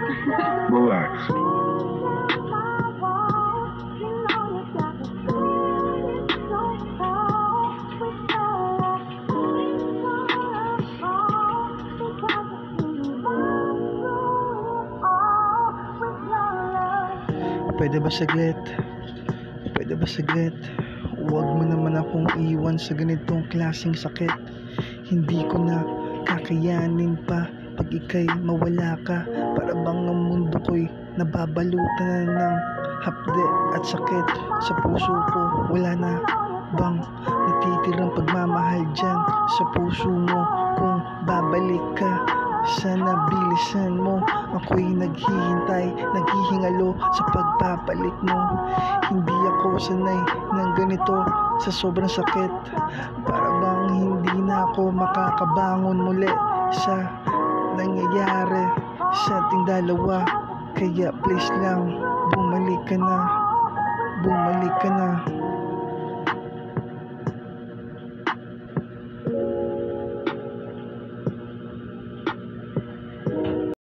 Relax. Pwede ba saglit? Pwede ba saglit? Huwag mo naman akong iwan sa ganitong klaseng sakit. Hindi ko na kakayanin pa pag ika'y mawala ka. Para bang ang mundo ko'y nababalutan na ng hapde at sakit. Sa puso ko wala na bang natitirang pagmamahal dyan sa puso mo? Kung babalik ka, sana bilisan mo. Ako'y naghihintay, naghihingalo sa pagpapalik mo. Hindi ako sanay ng ganito sa sobrang sakit. Para bang hindi na ako makakabangon muli sa nangyayari sa ating dalawa. Kaya please lang, bumalik ka na. Bumalik ka na.